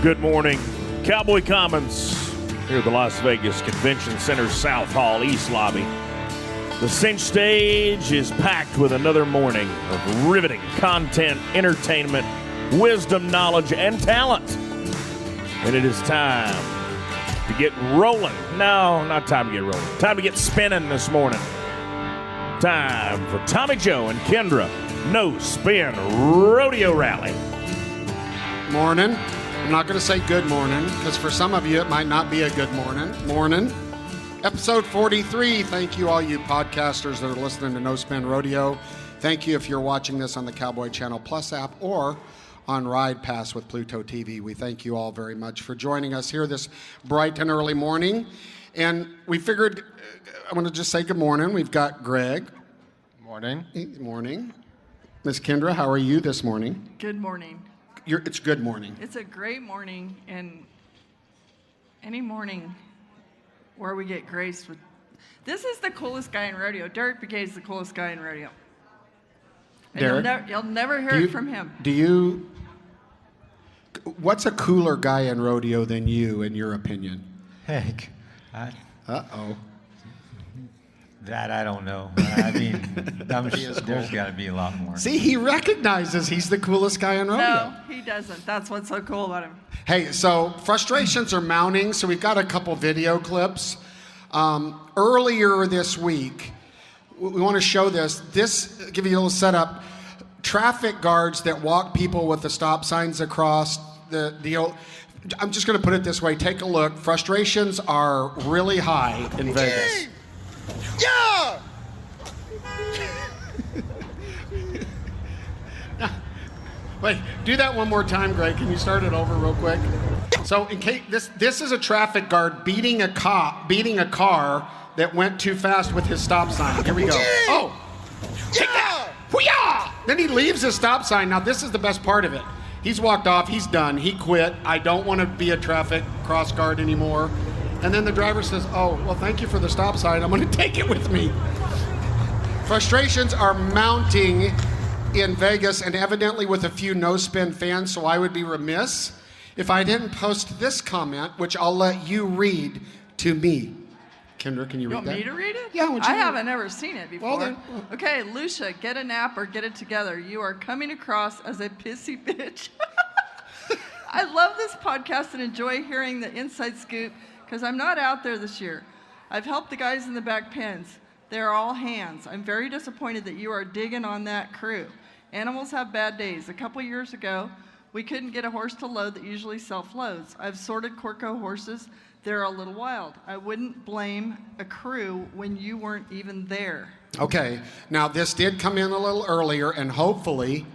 Good morning. Cowboy Commons here at the Las Vegas Convention Center South Hall East Lobby. The Cinch stage is packed with another morning of riveting content, entertainment, wisdom, knowledge, and talent. And it is time to get rolling. No, not time to get rolling. Time to get spinning this morning. Time for Tommy Joe and Kendra, No Spin Rodeo Rally. Morning. I'm not going to say good morning, because for some of you it might not be a good morning. Morning. Episode 43. Thank you all you podcasters that are listening to No Spin Rodeo. Thank you if you're watching this on the Cowboy Channel Plus app or on Ride Pass with Pluto TV. We thank you all very much for joining us here this bright and early morning. And we figured, I want to just say good morning. We've got Greg. Morning. Good morning. Miss Kendra, how are you this morning? Good morning. It's good morning. It's a great morning, and any morning where we get graced with... This is the coolest guy in rodeo. Derrick Begay is the coolest guy in rodeo. And Derrick? you'll never hear it from him. What's a cooler guy in rodeo than you, in your opinion? Heck. Uh-oh. That I don't know. I mean, there's got to be a lot more. See, he recognizes he's the coolest guy in rodeo. No, he doesn't. That's what's so cool about him. Hey, so frustrations are mounting, so we've got a couple video clips. Earlier this week, we want to show this. Give you a little setup. Traffic guards that walk people with the stop signs across the deal. I'm just going to put it this way. Take a look. Frustrations are really high in Vegas. Yeah! Wait, do that one more time, Greg. Can you start it over real quick? So, in case this is a traffic guard beating a car that went too fast with his stop sign. Here we go. Oh, take that! Hoo-yah! Then he leaves his stop sign. Now, this is the best part of it. He's walked off. He's done. He quit. I don't want to be a traffic cross guard anymore. And then the driver says, oh, well, thank you for the stop sign. I'm going to take it with me. Frustrations are mounting in Vegas, and evidently with a few no-spin fans, so I would be remiss if I didn't post this comment, which I'll let you read to me. Kendra, can you read that? You want me to read it? Yeah, I haven't ever seen it before. Well, then. Okay, Lucia, get a nap or get it together. You are coming across as a pissy bitch. I love this podcast and enjoy hearing the inside scoop because I'm not out there this year. I've helped the guys in the back pens. They're all hands. I'm very disappointed that you are digging on that crew. Animals have bad days. A couple years ago, we couldn't get a horse to load that usually self-loads. I've sorted Corco horses. They're a little wild. I wouldn't blame a crew when you weren't even there. Okay, now this did come in a little earlier, and hopefully,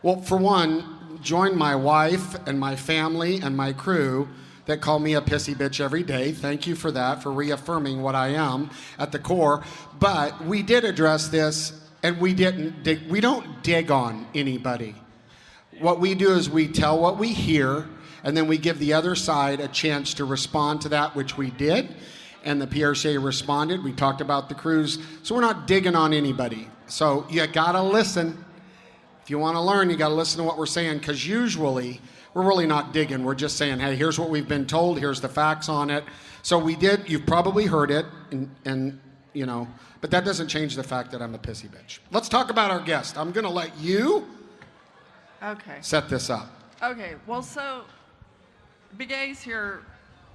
well, for one, join my wife and my family and my crew that call me a pissy bitch every day. Thank you for that, for reaffirming what I am at the core. But we did address this, and we don't dig on anybody. What we do is we tell what we hear, and then we give the other side a chance to respond to that, which we did. And the PRCA responded. We talked about the crews. So we're not digging on anybody. So you gotta listen. If you wanna learn, you gotta listen to what we're saying, because usually we're really not digging. We're just saying, hey, here's what we've been told. Here's the facts on it. So we did. You've probably heard it, and you know, but that doesn't change the fact that I'm a pissy bitch. Let's talk about our guest. I'm gonna let you set this up. Okay, well, so Begay's here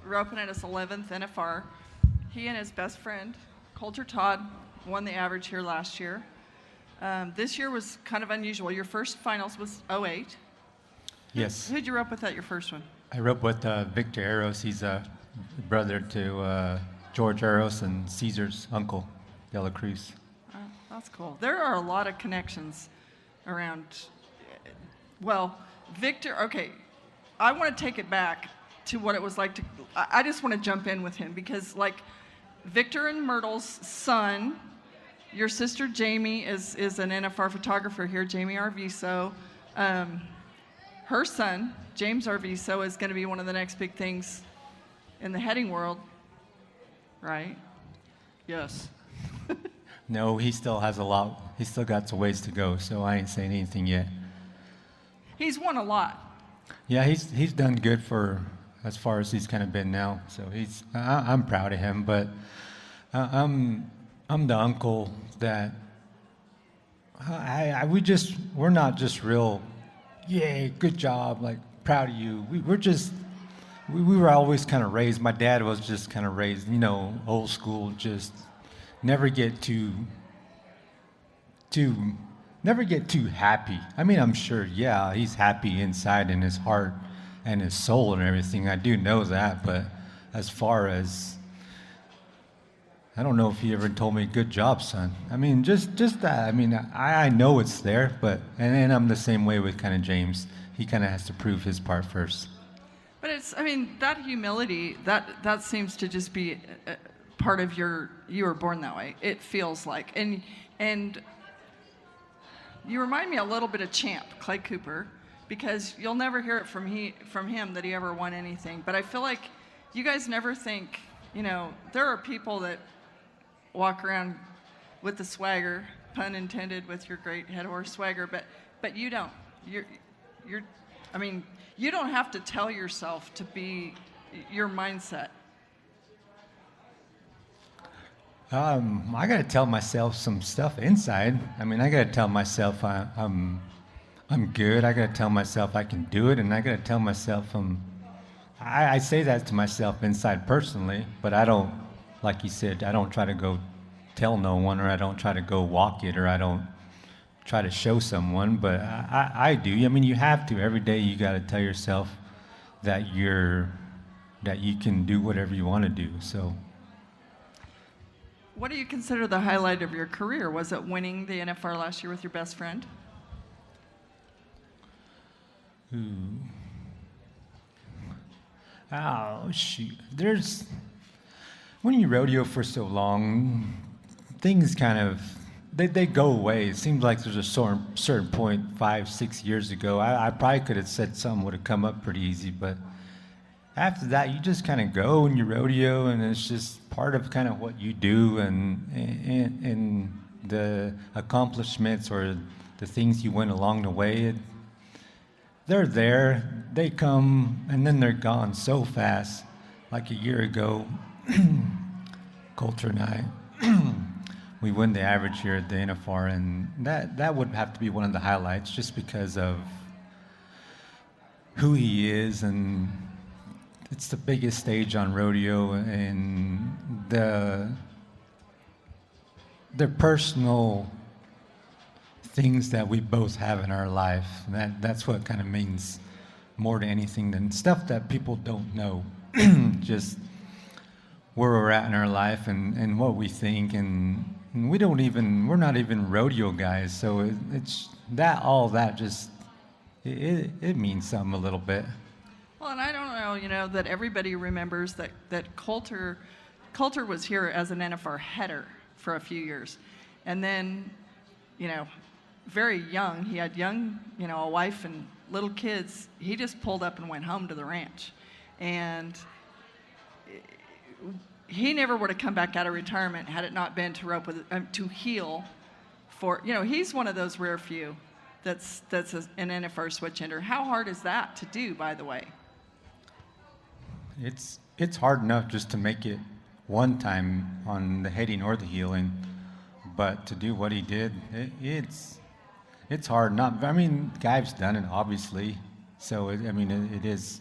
roping at his 11th NFR. He and his best friend, Coulter Todd, won the average here last year. This year was kind of unusual. Your first finals was 08. Yes. Who'd you rope with at your first one? I roped with Victor Eros. He's a brother to George Eros and Caesar's uncle, De La Cruz. That's cool. There are a lot of connections around. Well, Victor, okay, I want to take it back to what it was like to, I just want to jump in with him because, like, Victor and Myrtle's son, your sister Jamie is an NFR photographer here, Jamie Arviso. Her son, James Arviso, is going to be one of the next big things in the heading world, right? Yes. No, he still has a lot. He still got some ways to go, so I ain't saying anything yet. He's won a lot. Yeah, he's done good for as far as he's kind of been now. So I'm proud of him. But I'm the uncle that we're not just real, yay, good job, like proud of you. We were always kind of raised. My dad was just kind of raised, old school, just never get too happy. I mean, I'm sure, yeah, he's happy inside in his heart and his soul and everything. I do know that, but as far as, I don't know if he ever told me, good job, son. I mean, just that. I mean, I know it's there, but, and I'm the same way with kind of James. He kind of has to prove his part first. But that humility, that seems to just be part of you were born that way. It feels like. And you remind me a little bit of Champ, Clay Cooper, because you'll never hear it from him that he ever won anything. But I feel like you guys never think, there are people that walk around with the swagger, pun intended, with your great head horse swagger, but you don't. You don't have to tell yourself to be your mindset. I got to tell myself some stuff inside. I mean, I got to tell myself I'm good. I got to tell myself I can do it, and I got to tell myself I say that to myself inside personally, but I don't, like you said, I don't try to go tell no one, or I don't try to go walk it, or I don't try to show someone, but I do. I mean, you have to. Every day you got to tell yourself that you can do whatever you want to do. So. What do you consider the highlight of your career? Was it winning the NFR last year with your best friend? Ooh. Oh, shoot. When you rodeo for so long, things kind of, they go away. It seems like there's a certain point 5-6 years ago, I probably could have said something would have come up pretty easy, but after that, you just kind of go and you rodeo, and it's just part of kind of what you do, and the accomplishments or the things you win along the way, they're there, they come, and then they're gone so fast. Like a year ago, Coulter and I, we win the average here at the NFR, and that would have to be one of the highlights, just because of who he is, and it's the biggest stage on rodeo, and the personal things that we both have in our life. That's what kind of means more to anything than stuff that people don't know. Just where we're at in our life and what we think, and we're not even rodeo guys, so it means something a little bit. Well, and I don't know, that everybody remembers that Coulter was here as an NFR header for a few years. And then, very young, he had a wife and little kids. He just pulled up and went home to the ranch. And he never would have come back out of retirement had it not been to heal for, he's one of those rare few that's an NFR switch ender. How hard is that to do, by the way? It's hard enough just to make it one time on the heading or the heeling, but to do what he did, it's hard. Guy's done it, obviously, so it is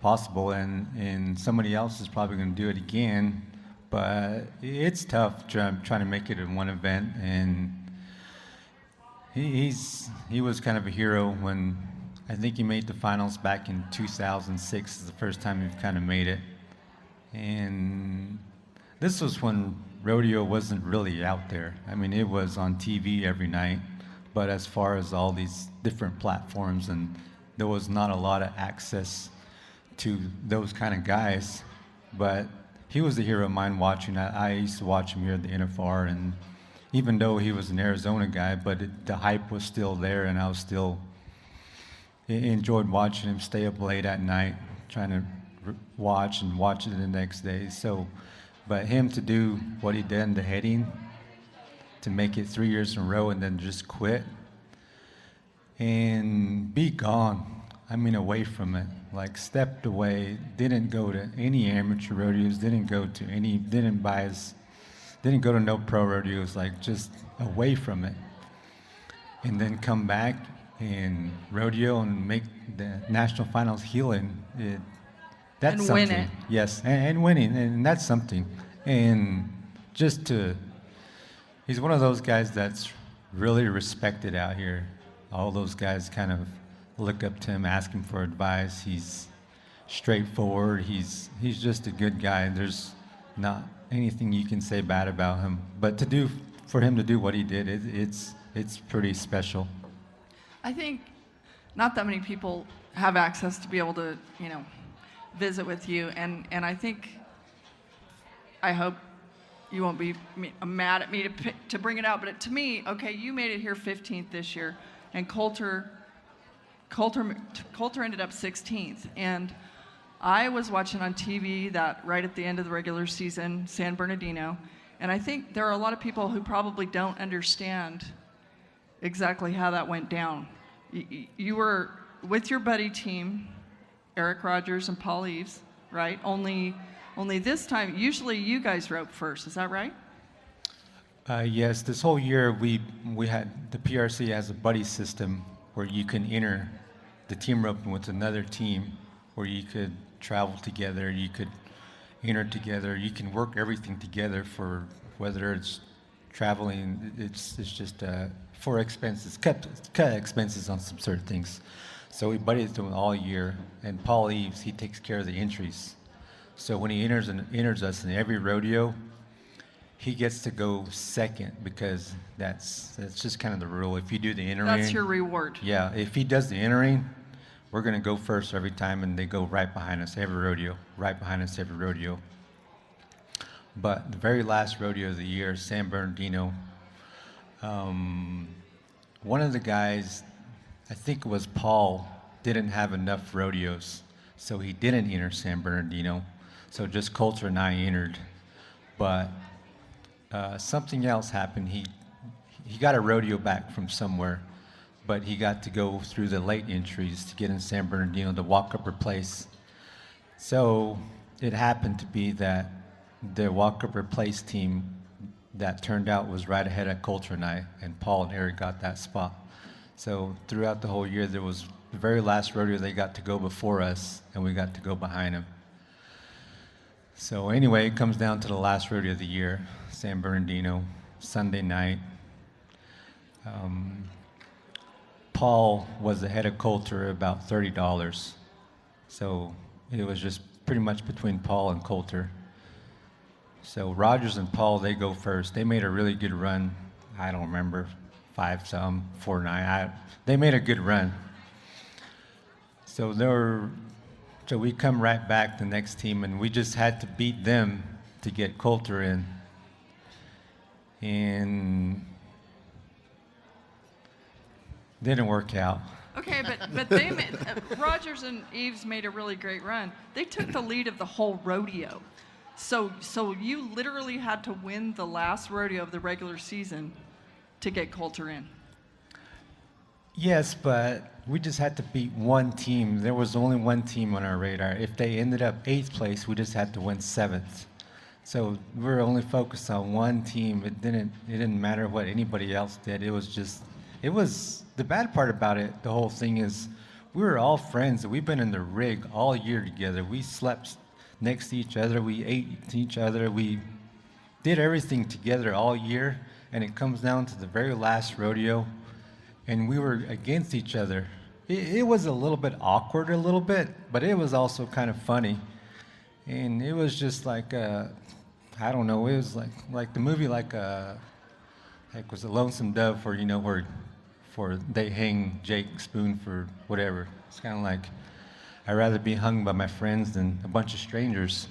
possible, and somebody else is probably going to do it again, but it's tough trying to make it in one event, and he was kind of a hero when I think he made the finals back in 2006. Is the first time he kind of made it, and this was when rodeo wasn't really out there. It was on TV every night, but as far as all these different platforms, and there was not a lot of access to those kind of guys. But he was a hero of mine watching. I used to watch him here at the NFR, and even though he was an Arizona guy, but the hype was still there, and I was still enjoyed watching him stay up late at night, trying to watch it the next day. So, but him to do what he did in the heading, to make it 3 years in a row and then just quit and be gone. away from it. Like stepped away, didn't go to any amateur rodeos, didn't go to no pro rodeos, like just away from it. And then come back and rodeo and make the national finals healing. That's And something. win it. Yes, and winning, and that's something. And he's one of those guys that's really respected out here. All those guys kind of look up to him, ask him for advice. He's straightforward. He's just a good guy. There's not anything you can say bad about him. But for him to do what he did, it's pretty special. I think not that many people have access to be able to, visit with you, and I hope you won't be mad at me to bring it out, but to me, okay, you made it here 15th this year, and Coulter ended up 16th, and I was watching on TV that right at the end of the regular season, San Bernardino, and I think there are a lot of people who probably don't understand exactly how that went down. You were with your buddy team, Eric Rogers and Paul Eves, right? Only this time, usually you guys rope first, is that right? Yes, this whole year we had, the PRC has a buddy system where you can enter the team roping with another team, where you could travel together, you could enter together, you can work everything together for whether it's traveling, it's just for expenses, cut expenses on some certain things. So we buddied them all year, and Paul Eves, he takes care of the entries. So when he enters us in every rodeo, he gets to go second, because that's just kind of the rule. If you do the entering, That's your reward. yeah, if he does the entering, we're going to go first every time, and they go right behind us every rodeo, But the very last rodeo of the year, San Bernardino, one of the guys, I think it was Paul, didn't have enough rodeos, so he didn't enter San Bernardino. So just Coulter and I entered. But something else happened. He got a rodeo back from somewhere, but he got to go through the late entries to get in San Bernardino to walk-upper place. So it happened to be that the walk-upper place team that turned out was right ahead of Coulter and I, and Paul and Eric got that spot. So throughout the whole year, there was the very last rodeo they got to go before us, and we got to go behind them. So anyway, it comes down to the last rodeo of the year, San Bernardino, Sunday night. Paul was ahead of Coulter about $30. So it was just pretty much between Paul and Coulter. So Rogers and Paul, they go first. They made a really good run. I don't remember, 5-some, 4-9. They made a good run. So we come right back, the next team, and we just had to beat them to get Coulter in. And didn't work out. Okay, but they Rogers and Eves made a really great run. They took the lead of the whole rodeo. So you literally had to win the last rodeo of the regular season to get Coulter in. Yes, but we just had to beat one team. There was only one team on our radar. If they ended up 8th place, we just had to win 7th. So we were only focused on one team. It didn't matter what anybody else did. It was the bad part about it, the whole thing is we were all friends. We've been in the rig all year together. We slept next to each other. We ate to each other. We did everything together all year, and it comes down to the very last rodeo, and we were against each other. It was a little bit awkward, but it was also kind of funny. And it was just like, I don't know, it was like the movie, like was a Lonesome Dove, where they hang Jake Spoon for whatever. It's kind of like, I'd rather be hung by my friends than a bunch of strangers.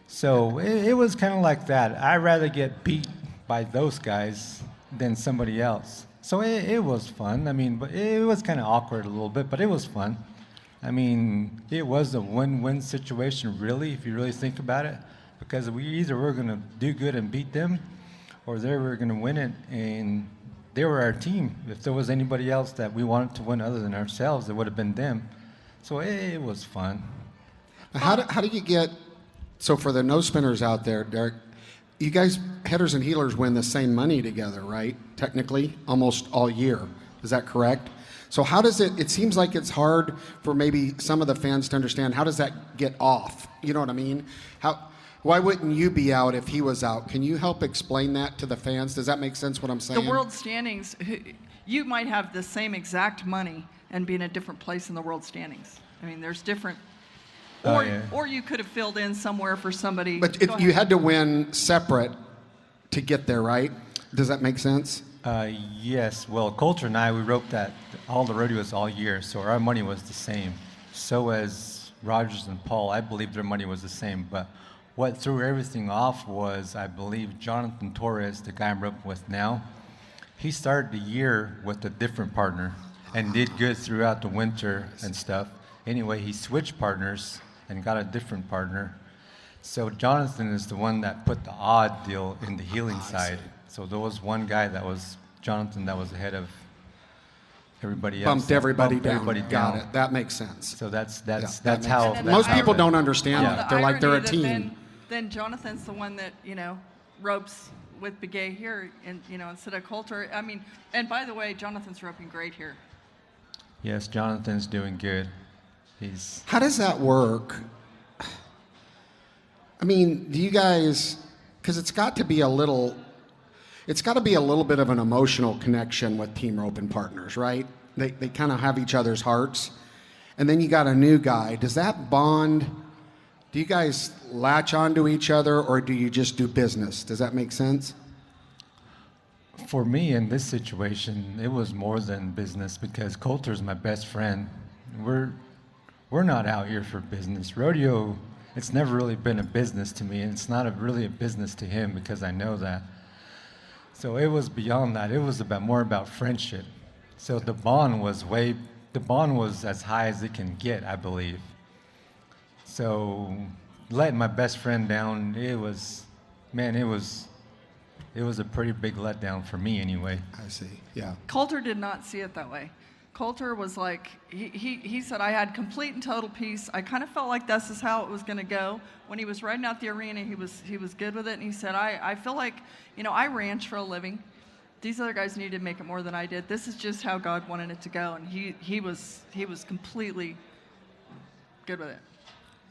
So it was kind of like that. I'd rather get beat by those guys than somebody else. So it was fun. I mean, but it was kind of awkward a little bit, but it was fun. I mean, it was a win-win situation, really, if you really think about it, because we either were going to do good and beat them, or they were going to win it, and they were our team. If there was anybody else that we wanted to win other than ourselves, it would have been them. So it was fun. How do you get, so for the no spinners out there, Derrick, you guys, headers and heelers, win the same money together, right? Technically, almost all year. Is that correct? So how does it seems like it's hard for maybe some of the fans to understand, how does that get off? You know what I mean? Why wouldn't you be out if he was out? Can you help explain that to the fans? Does that make sense what I'm saying? The world standings, you might have the same exact money and be in a different place in the world standings. I mean, there's different, or you could have filled in somewhere for somebody. But if you had to win separate to get there, right? Does that make sense? Yes. Well, Coulter and I, we roped that all the rodeos all year, so our money was the same. So as Rogers and Paul, I believe their money was the same. But what threw everything off was, I believe, Jonathan Torres, the guy I'm roping with now. He started the year with a different partner and did good throughout the winter and stuff. Anyway, he switched partners and got a different partner. So Jonathan is the one that put the odd deal in the healing side. So there was one guy that was Jonathan that was ahead of everybody else. Bumped everybody down. Got it. That makes sense. So that's how. Most people don't understand that. They're like they're a team. Then Jonathan's the one that ropes with Begay here, and instead of Coulter. I mean, and by the way, Jonathan's roping great here. Yes, Jonathan's doing good. How does that work? I mean, do you guys? Because it's got to be a little bit of an emotional connection with team roping partners, right? They kind of have each other's hearts. And then you got a new guy. Does that bond, do you guys latch onto each other, or do you just do business? Does that make sense? For me, in this situation, it was more than business because Coulter's my best friend. We're not out here for business. Rodeo, it's never really been a business to me, and it's not really a business to him because I know that. So it was beyond that. It was more about friendship. So the bond was as high as it can get, I believe. So letting my best friend down, it was a pretty big letdown for me anyway. I see, yeah. Coulter did not see it that way. Coulter was like, he said, I had complete and total peace. I kind of felt like this is how it was going to go. When he was riding out the arena, he was good with it. And he said, I feel like, I ranch for a living. These other guys needed to make it more than I did. This is just how God wanted it to go. And he was completely good with it.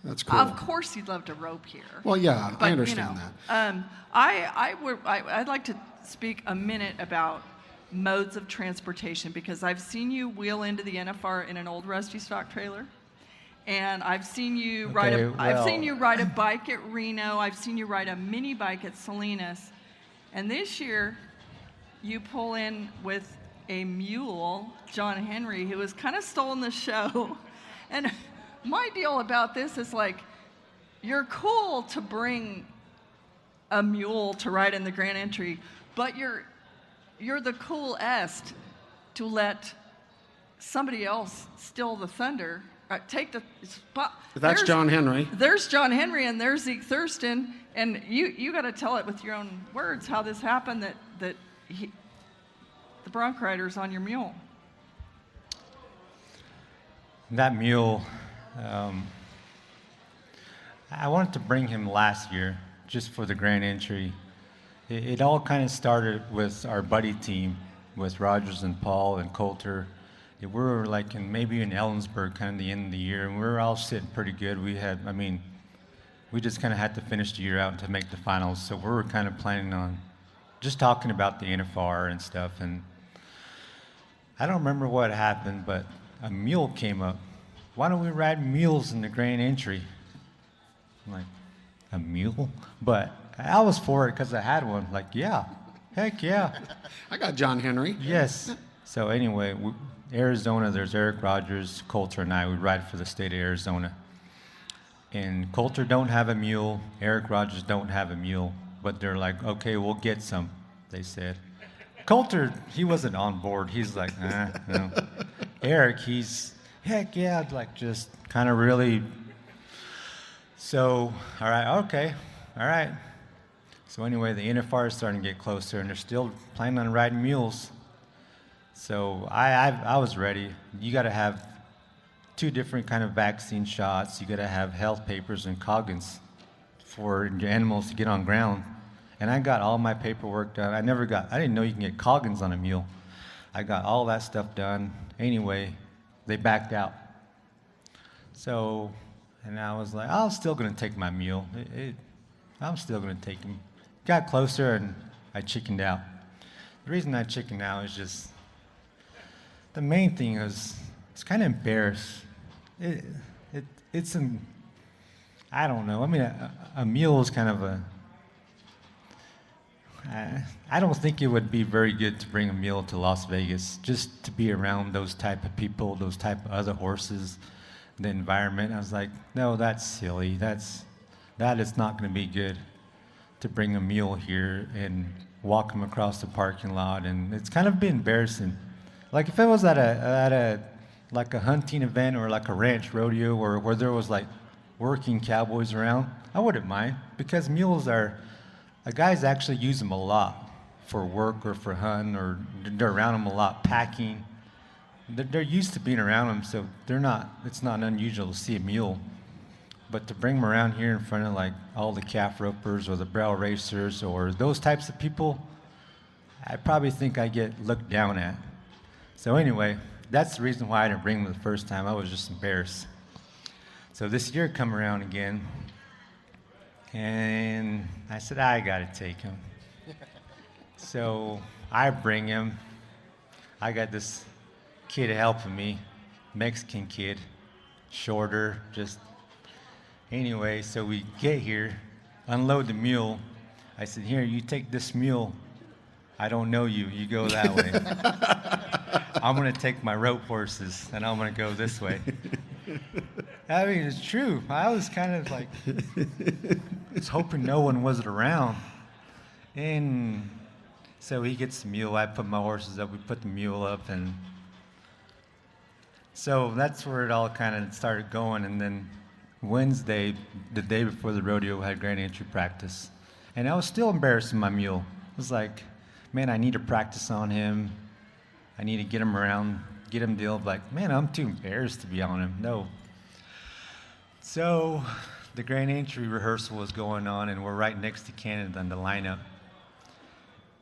That's cool. Of course he'd love to rope here. Well, yeah, but, I understand that. I'd like to speak a minute about modes of transportation, because I've seen you wheel into the NFR in an old rusty stock trailer, and I've seen you ride a bike at Reno. I've seen you ride a mini bike at Salinas, and this year you pull in with a mule, John Henry, who has kind of stolen the show. And my deal about this is, like, you're cool to bring a mule to ride in the Grand Entry, but you're the coolest to let somebody else steal the thunder, take the spot. That's John Henry. There's John Henry, and there's Zeke Thurston, and you got to tell it with your own words how this happened, that the bronc rider's on your mule. That mule, I wanted to bring him last year just for the Grand Entry. It all kind of started with our buddy team, with Rogers and Paul and Coulter. We were like maybe in Ellensburg, kind of the end of the year, and we were all sitting pretty good. We just kind of had to finish the year out to make the finals, so we were kind of planning on just talking about the NFR and stuff. And I don't remember what happened, but a mule came up. Why don't we ride mules in the Grand Entry? I'm like, a mule? But I was for it because I had one. Like, yeah, heck yeah. I got John Henry. Yes. So anyway, Arizona, there's Eric Rogers, Coulter, and I. We ride for the state of Arizona. And Coulter don't have a mule. Eric Rogers don't have a mule. But they're like, okay, we'll get some, they said. Coulter, he wasn't on board. He's like, no. Eric, he's, heck yeah, like just kind of really. So, all right, okay, all right. So anyway, the NFR is starting to get closer, and they're still planning on riding mules. So I was ready. You got to have 2 different kind of vaccine shots. You got to have health papers and coggins for your animals to get on ground. And I got all my paperwork done. I didn't know you can get coggins on a mule. I got all that stuff done. Anyway, they backed out. So, and I was like, I'm still going to take my mule. I'm still going to take him. Got closer and I chickened out. The reason I chickened out is just, the main thing is, it's kind of embarrassed. I don't know. I mean, a mule is kind of I don't think it would be very good to bring a mule to Las Vegas, just to be around those type of people, those type of other horses, the environment. I was like, no, that's silly. That is not going to be good to bring a mule here and walk him across the parking lot, and it's kind of been embarrassing. Like if it was at a like a hunting event or like a ranch rodeo or where there was like working cowboys around, I wouldn't mind, because mules guys actually use them a lot for work or for hunting, or they're around them a lot packing. They're used to being around them, so it's not unusual to see a mule. But to bring them around here in front of like all the calf ropers or the barrel racers or those types of people, I probably think I get looked down at. So anyway, that's the reason why I didn't bring them the first time. I was just embarrassed. So this year come around again, and I said, I gotta take him. So I bring him. I got this kid helping me, Mexican kid, shorter, just anyway. So we get here, unload the mule. I said, here, you take this mule. I don't know you. You go that way. I'm gonna take my rope horses, and I'm gonna go this way. I mean, it's true. I was kind of like, was hoping no one was around. And so he gets the mule. I put my horses up. We put the mule up, and so that's where it all kind of started going. And then Wednesday, the day before the rodeo, I had grand entry practice, and I was still embarrassing my mule. I was like, man, I need to practice on him. I need to get him around, get him deal. Like, man, I'm too embarrassed to be on him. No. So the grand entry rehearsal was going on, and we're right next to Canada in the lineup.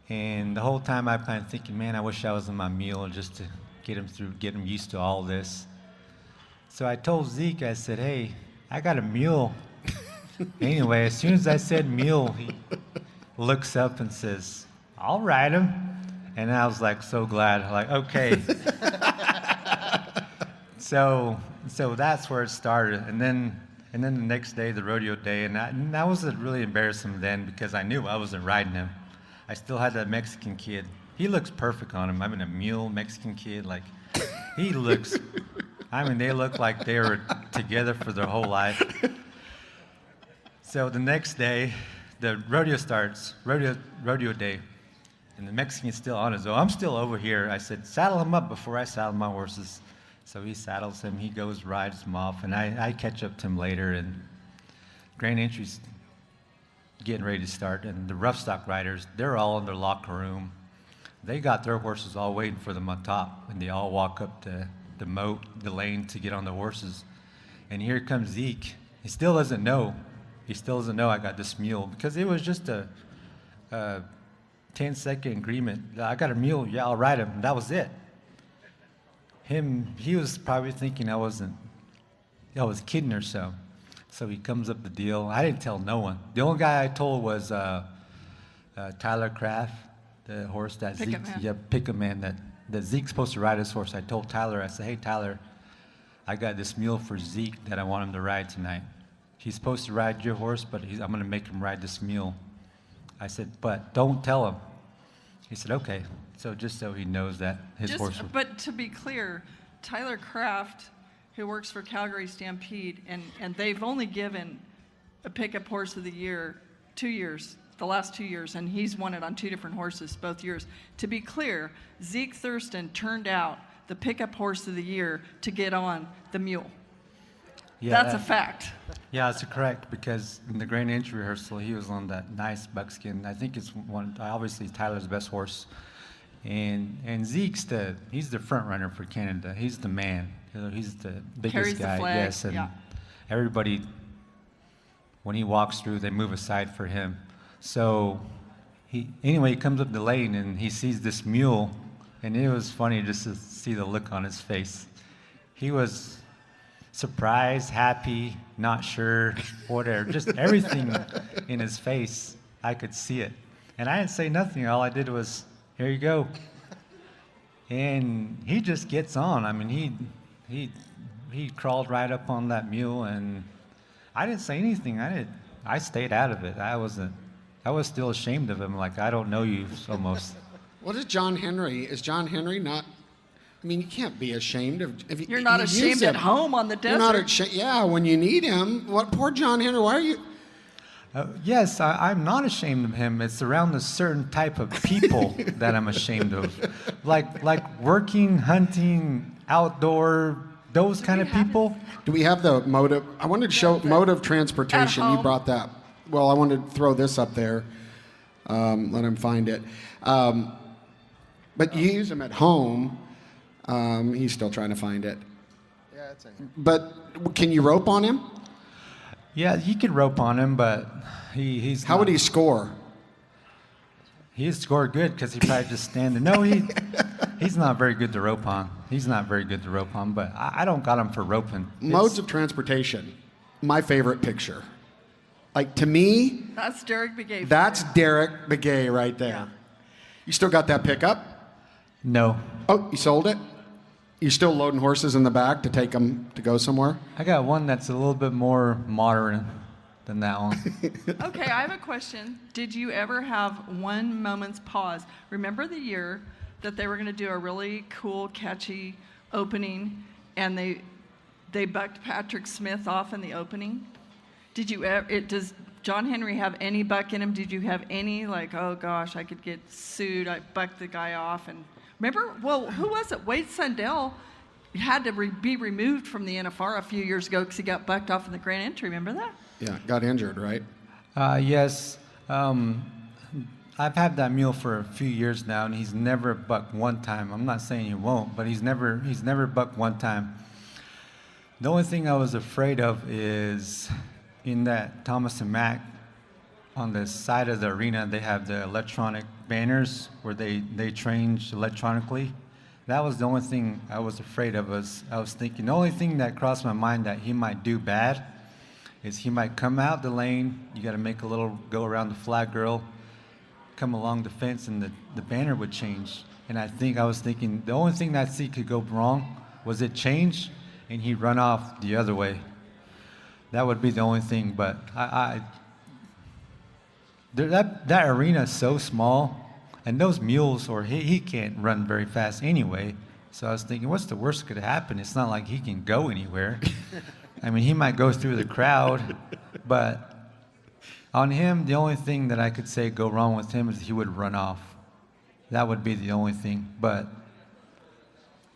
And the whole time I'm kind of thinking, man, I wish I was on my mule just to get him used to all this. So I told Zeke, I said, hey, I got a mule. Anyway, as soon as I said mule, he looks up and says, I'll ride him. And I was like so glad, like, okay. So that's where it started. And then the next day, the rodeo day, and that was really embarrassing then, because I knew I wasn't riding him. I still had that Mexican kid. He looks perfect on him. I mean, a mule Mexican kid, like, he looks, I mean, they look like they were together for their whole life. So the next day, the rodeo starts, rodeo day. And the Mexican's still on his own. I'm still over here. I said, saddle him up before I saddle my horses. So he saddles him. He goes, rides him off. And I catch up to him later. And grand entry's getting ready to start. And the rough stock riders, they're all in their locker room. They got their horses all waiting for them on top. And they all walk up to the moat, the lane, to get on the horses. And here comes Zeke. He still doesn't know. I got this mule. Because it was just a 10-second agreement. I got a mule, yeah, I'll ride him. And that was it. He was probably thinking I was kidding or so. So he comes up the deal. I didn't tell no one. The only guy I told was Tyler Kraft, the horse that Pickup Man, that Zeke's supposed to ride his horse. I told Tyler, I said, hey, Tyler, I got this mule for Zeke that I want him to ride tonight. He's supposed to ride your horse, but I'm going to make him ride this mule. I said, but don't tell him. He said, okay. So just so he knows that his horse. But to be clear, Tyler Kraft, who works for Calgary Stampede, and they've only given a pickup horse of the year 2 years, the last 2 years, and he's won it on 2 different horses both years. To be clear, Zeke Thurston turned out the pickup horse of the year to get on the mule. Yeah, that's a fact. Yeah, that's correct, because in the grand entry rehearsal, he was on that nice buckskin. I think it's obviously Tyler's best horse. And Zeke's he's the front runner for Canada. He's the man. He's the biggest Carries the guy. flag, Yes, and yeah. everybody, when he walks through, they move aside for him. So he comes up the lane and he sees this mule, and it was funny just to see the look on his face. He was surprised, happy, not sure, whatever, just everything in his face. I could see it. And I didn't say nothing. All I did was, here you go. And he just gets on. I mean, he crawled right up on that mule, and I didn't say anything. I stayed out of it. I was still ashamed of him, like, I don't know you almost. What is John Henry? Is John Henry not? I mean, you can't be ashamed of. If You're not you use ashamed at him. home on the desert. You're not ashamed. Yeah, when you need him. What? Poor John Henry. Why are you? Yes, I'm not ashamed of him. It's around a certain type of people that I'm ashamed of. Like working, hunting, outdoor, those kind of people. Do we have the motive? I wanted to show mode of transportation. At You home. brought that. Well, I wanted to throw this up there. Let him find it. But you use him at home. He's still trying to find it. Yeah, it's in here. But can you rope on him? Yeah, you could rope on him, but he's How would he score? He'd score good because he probably just stand there. No, he's not very good to rope on. He's not very good to rope on, but I don't got him for roping. Modes of transportation. My favorite picture. Like, to me, That's Derrick Begay. that's Derrick Begay right there. Yeah. You still got that pickup? No. Oh, you sold it? You still loading horses in the back to take them to go somewhere? I got one that's a little bit more modern than that one. Okay, I have a question. Did you ever have one moment's pause? Remember the year that they were going to do a really cool, catchy opening, and they bucked Patrick Smith off in the opening? Did you ever? Does John Henry have any buck in him? Did you have any, like, oh gosh, I could get sued, I bucked the guy off? And remember, well, who was it? Wade Sundell had to be removed from the NFR a few years ago because he got bucked off in the Grand Entry. Remember that? Yeah, got injured, right? Yes. I've had that mule for a few years now, and he's never bucked one time. I'm not saying he won't, but he's never bucked one time. The only thing I was afraid of is in that Thomas and Mack, on the side of the arena, they have the electronic banners where they change electronically. That was the only thing I was afraid of. I was thinking, the only thing that crossed my mind that he might do bad is he might come out the lane, you got to make a little go around the flag girl, come along the fence, and the banner would change. And I was thinking, the only thing that I see could go wrong was it change, and he'd run off the other way. That would be the only thing, but that arena is so small, and those mules, or he can't run very fast anyway. So I was thinking, what's the worst that could happen? It's not like he can go anywhere. I mean, he might go through the crowd, but on him, the only thing that I could say go wrong with him is he would run off. That would be the only thing. But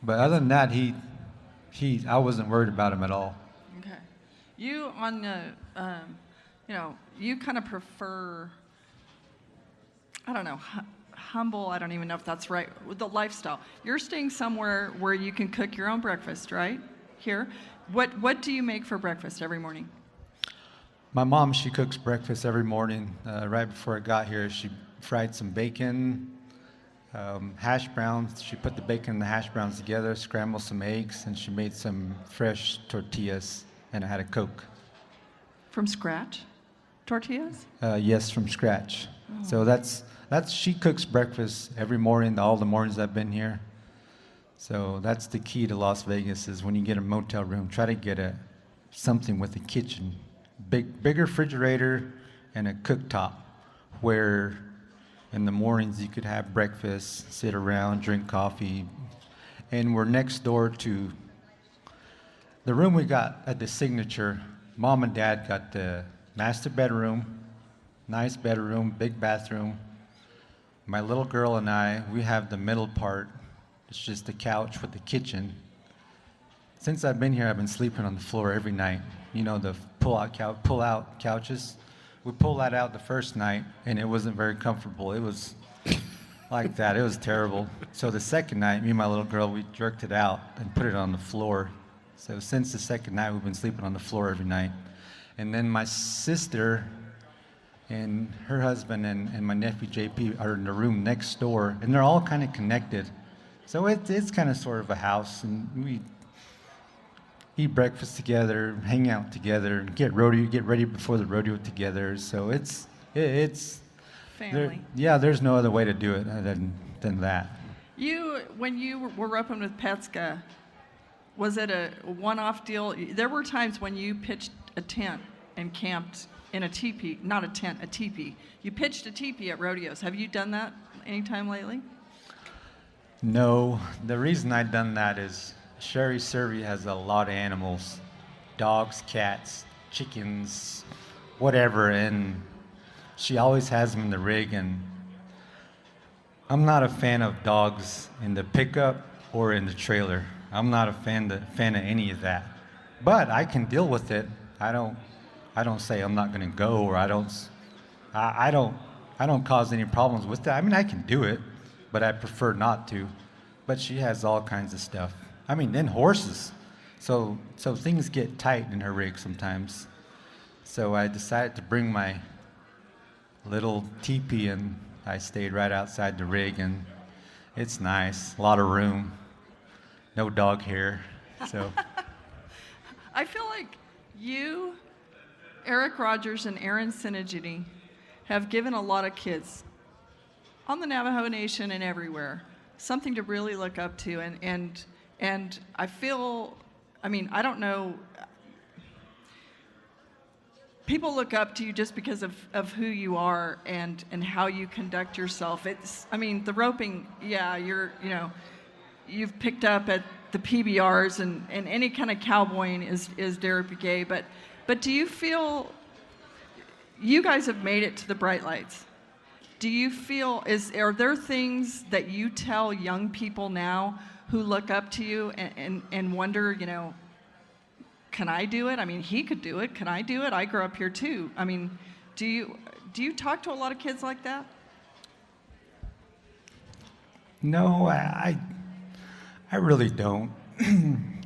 other than that, I wasn't worried about him at all. Okay. You on the, you kind of prefer, I don't know, humble, I don't even know if that's right, the lifestyle. You're staying somewhere where you can cook your own breakfast, right? Here. What do you make for breakfast every morning? My mom, she cooks breakfast every morning. Right before I got here, she fried some bacon, hash browns. She put the bacon and the hash browns together, scrambled some eggs, and she made some fresh tortillas, and I had a Coke. From scratch? Tortillas? Yes, from scratch. So that's she cooks breakfast every morning, all the mornings I've been here. So that's the key to Las Vegas is when you get a motel room, try to get something with a kitchen, bigger refrigerator and a cooktop where in the mornings you could have breakfast, sit around, drink coffee. And we're next door to the room we got at the Signature. Mom and Dad got the master bedroom, nice bedroom, big bathroom. My little girl and I, we have the middle part. It's just the couch with the kitchen. Since I've been here, I've been sleeping on the floor every night. You know, the pull-out couches. We pulled that out the first night, and it wasn't very comfortable. It was like that. It was terrible. So the second night, me and my little girl, we jerked it out and put it on the floor. So since the second night, we've been sleeping on the floor every night. And then my sister and her husband and my nephew JP are in the room next door, and they're all kind of connected. So it's kind of sort of a house, and we eat breakfast together, hang out together, get ready before the rodeo together. So it's Family. there's no other way to do it than that. When you were roping with Petska, was it a one-off deal? There were times when you pitched a tent and camped in a teepee, not a tent, a teepee. You pitched a teepee at rodeos. Have you done that anytime lately? No, the reason I've done that is Sherry Survey has a lot of animals, dogs, cats, chickens, whatever, and she always has them in the rig, and I'm not a fan of dogs in the pickup or in the trailer. I'm not a fan of any of that. But I can deal with it. I don't say I'm not going to go, or I don't cause any problems with that. I mean, I can do it, but I prefer not to. But she has all kinds of stuff. I mean, then horses. So things get tight in her rig sometimes. So I decided to bring my little teepee, and I stayed right outside the rig, and it's nice, a lot of room, no dog hair. So I feel like you, Eric Rogers, and Aaron Sinigini have given a lot of kids on the Navajo Nation and everywhere something to really look up to, and I feel, I mean, I don't know, people look up to you just because of who you are and how you conduct yourself. It's, I mean, the roping, yeah, you've picked up at the PBRs and any kind of cowboying is Derrick Begay, but do you feel, you guys have made it to the bright lights. Do you feel, are there things that you tell young people now who look up to you and wonder, can I do it? I mean, he could do it. Can I do it? I grew up here too. I mean, do you talk to a lot of kids like that? no, I really don't.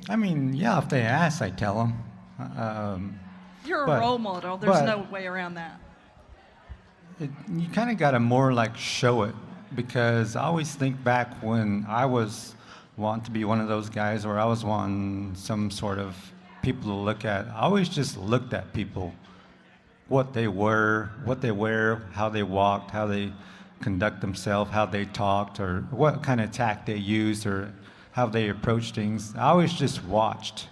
I mean, yeah, if they ask, I tell them. You're a role model. There's no way around that. You kind of got to more like show it, because I always think back when I was wanting to be one of those guys, or I was wanting some sort of people to look at. I always just looked at people, what they wear, how they walked, how they conduct themselves, how they talked, or what kind of tack they used, or how they approached things. I always just watched.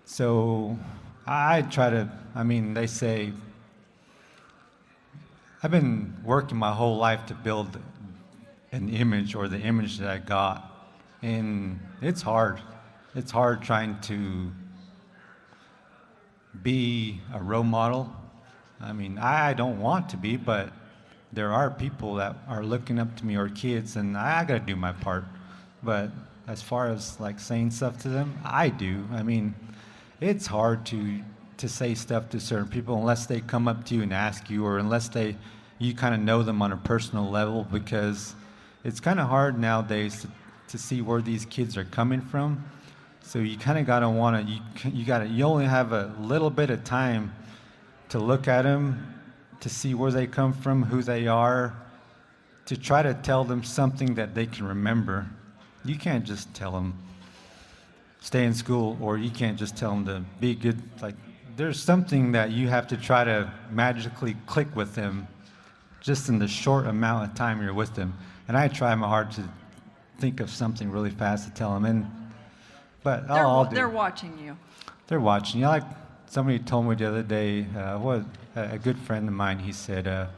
So I try to, I mean, they say, I've been working my whole life to build an image, or the image that I got. And it's hard. It's hard trying to be a role model. I mean, I don't want to be, but there are people that are looking up to me, or kids, and I got to do my part. But as far as like saying stuff to them, I do. I mean, it's hard to say stuff to certain people unless they come up to you and ask you, or unless you kind of know them on a personal level, because it's kind of hard nowadays to see where these kids are coming from. So you kind of gotta want to, you only have a little bit of time to look at them, to see where they come from, who they are, to try to tell them something that they can remember. You can't just tell them stay in school, or you can't just tell them to be good. Like, there's something that you have to try to magically click with them just in the short amount of time you're with them. And I try my hard to think of something really fast to tell them. But I'll do. They're watching you. They're watching you. Like somebody told me the other day, a good friend of mine, he said,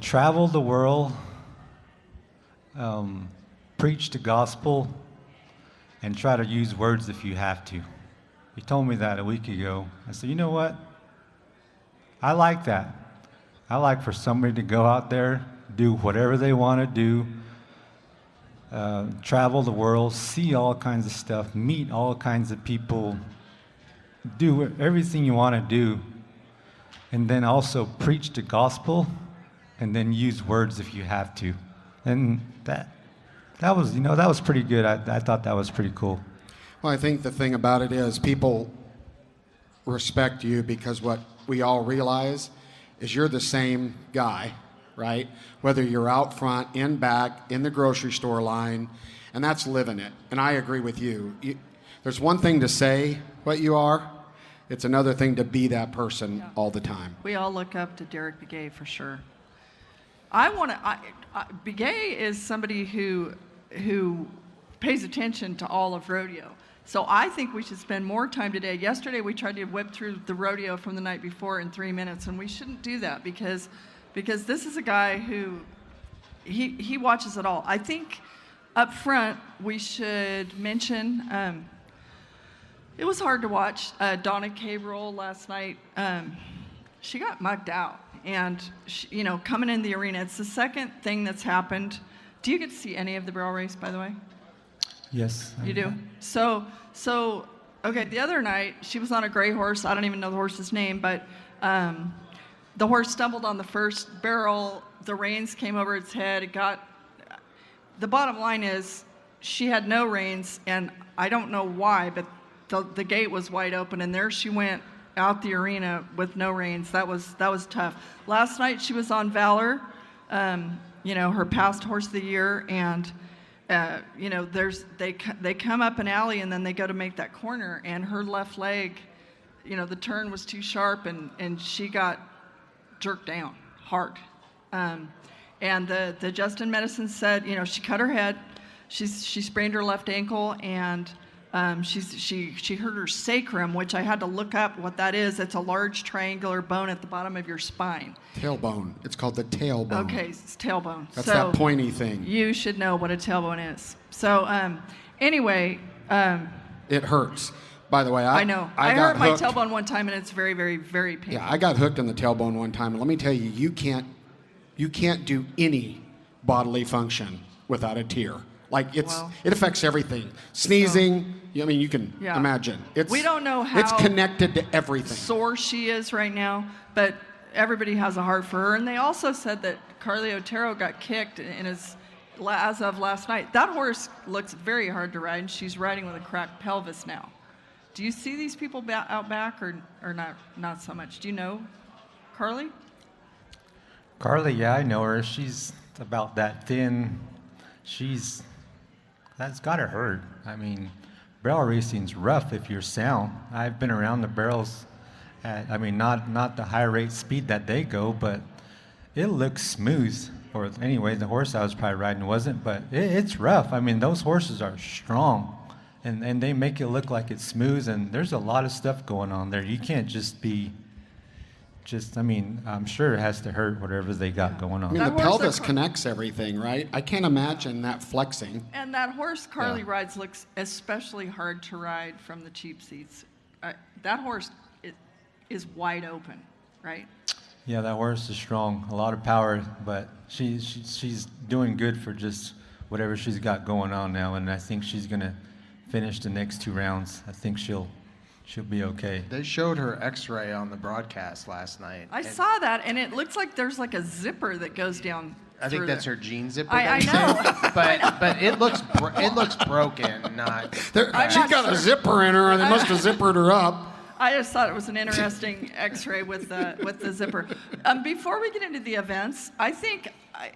travel the world, preach the gospel, and try to use words if you have to. He told me that a week ago. I said, you know what? I like that. I like for somebody to go out there, do whatever they want to do, travel the world, see all kinds of stuff, meet all kinds of people, do everything you want to do, and then also preach the gospel and then use words if you have to. And that was pretty good. I thought that was pretty cool. Well, I think the thing about it is people respect you because what we all realize is you're the same guy, right? Whether you're out front, in back, in the grocery store line, and that's living it. And I agree with you. There's one thing to say what you are. It's another thing to be that person all the time. We all look up to Derrick Begay for sure. Begay is somebody who pays attention to all of rodeo. So I think we should spend more time today. Yesterday we tried to whip through the rodeo from the night before in 3 minutes, and we shouldn't do that because this is a guy who he watches it all. I think up front we should mention. It was hard to watch Donna Cabrol last night. She got mugged out, and she, coming in the arena. It's the second thing that's happened. Do you get to see any of the barrel race, by the way? Yes. You do? So, okay, the other night, she was on a gray horse. I don't even know the horse's name, but the horse stumbled on the first barrel. The reins came over its head. The bottom line is she had no reins, and I don't know why, but the gate was wide open, and there she went out the arena with no reins. That was tough. Last night, she was on Valor, her past horse of the year, and they come up an alley and then they go to make that corner, and her left leg, the turn was too sharp, and she got jerked down hard. And the Justin medicine said, she cut her head, she sprained her left ankle, and she hurt her sacrum, which I had to look up what that is. It's a large triangular bone at the bottom of your spine. Tailbone. It's called the tailbone. Okay, it's tailbone. That's that pointy thing. You should know what a tailbone is. So anyway. It hurts. By the way, I know. I hurt my tailbone one time, and it's very, very, very painful. Yeah, I got hooked in the tailbone one time, and let me tell you, you can't do any bodily function without a tear. Like it affects everything. Sneezing, you can imagine. We don't know how it's connected to everything. Sore she is right now, but everybody has a heart for her. And they also said that Carly Otero got kicked as of last night. That horse looks very hard to ride, and she's riding with a cracked pelvis now. Do you see these people out back, or not so much? Do you know Carly? Carly, yeah, I know her. She's about that thin. That's got to hurt. Barrel racing's rough if you're sound. I've been around the barrels at, not the high rate speed that they go, but it looks smooth. Or anyway, the horse I was probably riding wasn't, but it's rough. Those horses are strong, and they make it look like it's smooth, and there's a lot of stuff going on there. You can't just be I'm sure it has to hurt whatever they got going on. The pelvis connects everything, right? I can't imagine that flexing. And that horse Carly rides looks especially hard to ride from the cheap seats. That horse is wide open, right? Yeah, that horse is strong. A lot of power, but she's doing good for just whatever she's got going on now, and I think she's going to finish the next 2 rounds. I think she'll be okay. They showed her x-ray on the broadcast last night. I saw that, and it looks like there's like a zipper that goes down. I think that's her jean zipper. I know. but it looks broken, not. She's got a zipper in her, and they must have zippered her up. I just thought it was an interesting x-ray with the zipper. Before we get into the events, I think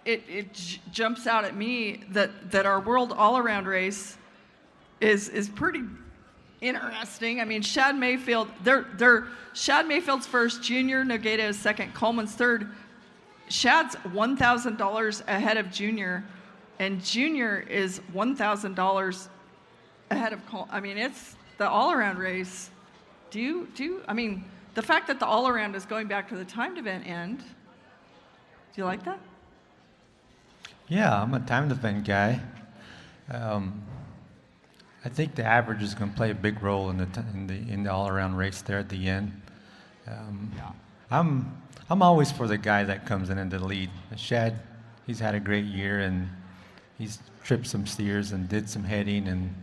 it jumps out at me that our world all-around race is pretty interesting. Shad Mayfield, Shad Mayfield's first, Junior Nogueira is second, Coleman's third. Shad's $1,000 ahead of Junior, and Junior is $1,000 ahead of Coleman. It's the all-around race. The fact that the all-around is going back to the timed event end, do you like that? Yeah, I'm a timed event guy. I think the average is going to play a big role in the all-around race there at the end. I'm always for the guy that comes in the lead. Shad, he's had a great year, and he's tripped some steers and did some heading, and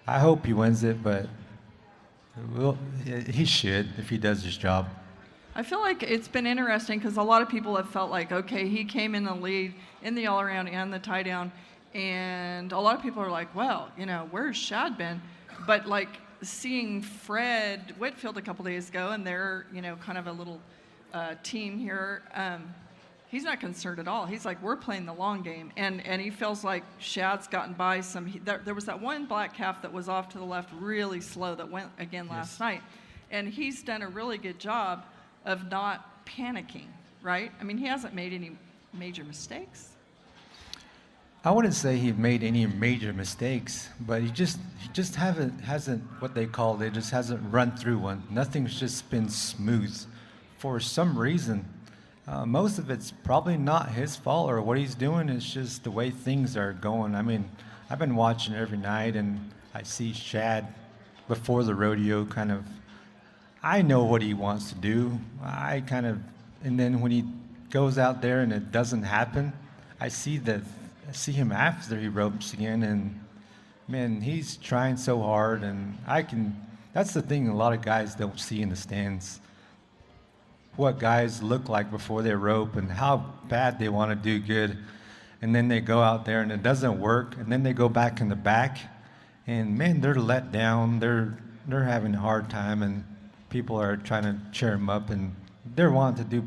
I hope he wins it, but he should if he does his job. I feel like it's been interesting because a lot of people have felt like, okay, he came in the lead in the all-around and the tie-down, and a lot of people are like, well, where's Shad been? But like seeing Fred Whitfield a couple days ago, and they're, kind of a little team here, he's not concerned at all. He's like, we're playing the long game, and he feels like Shad's gotten by some. There was that one black calf that was off to the left really slow that went again last night, and he's done a really good job of not panicking, right? I mean, he hasn't made any major mistakes. I wouldn't say he made any major mistakes, but he just hasn't what they call it, just hasn't run through one. Nothing's just been smooth for some reason. Most of it's probably not his fault or what he's doing. It's just the way things are going. I mean, I've been watching every night, and I see Shad before the rodeo kind of, I know what he wants to do. And then when he goes out there and it doesn't happen, I see him after he ropes again, and man, he's trying so hard, and that's the thing a lot of guys don't see in the stands. What guys look like before they rope and how bad they want to do good, and then they go out there and it doesn't work, and then they go back in the back, and man, they're let down, they're having a hard time, and people are trying to cheer them up, and they're wanting to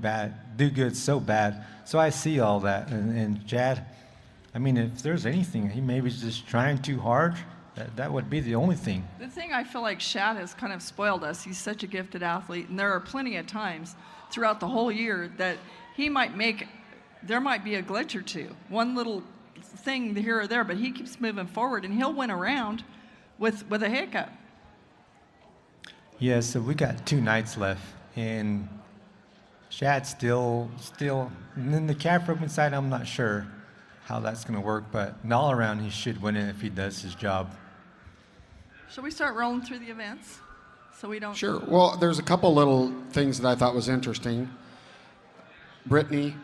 do good so bad. So I see all that, and Shad, I mean, if there's anything, he maybe is just trying too hard. That would be the only thing. The thing I feel like Shad has kind of spoiled us. He's such a gifted athlete, and there are plenty of times throughout the whole year that there might be a glitch or two, one little thing here or there, but he keeps moving forward, and he'll win around with a hiccup. Yeah, so we got 2 nights left, and Shad's still, and then the calf roping side, I'm not sure how that's going to work, but all around he should win it if he does his job. Shall we start rolling through the events so we don't? Sure. Well, there's a couple little things that I thought was interesting. Brittany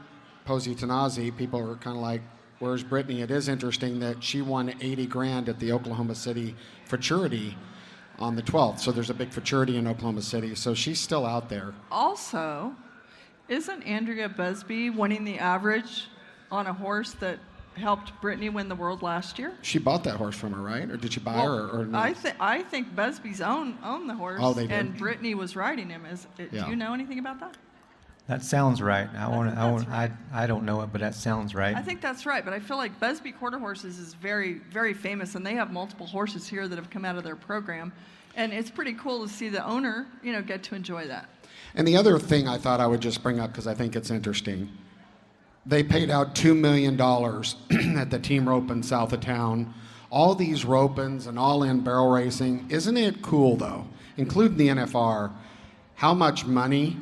Posey-Tanazi, people were kind of like, where's Brittany? It is interesting that she won $80,000 at the Oklahoma City Futurity on the 12th. So there's a big Futurity in Oklahoma City. So she's still out there. Also, isn't Andrea Busby winning the average on a horse that helped Brittany win the world last year? She bought that horse from her, right? Or did she buy her? Or no? I think Busby's owned the horse. Oh, they did? And Brittany was riding him. Do you know anything about that? That sounds right. I don't know it, but that sounds right. I think that's right, but I feel like Busby Quarter Horses is very, very famous, and they have multiple horses here that have come out of their program, and it's pretty cool to see the owner, get to enjoy that. And the other thing I thought I would just bring up, because I think it's interesting, they paid out $2 million at the team roping south of town. All these ropings and all-in barrel racing. Isn't it cool, though, including the NFR, how much money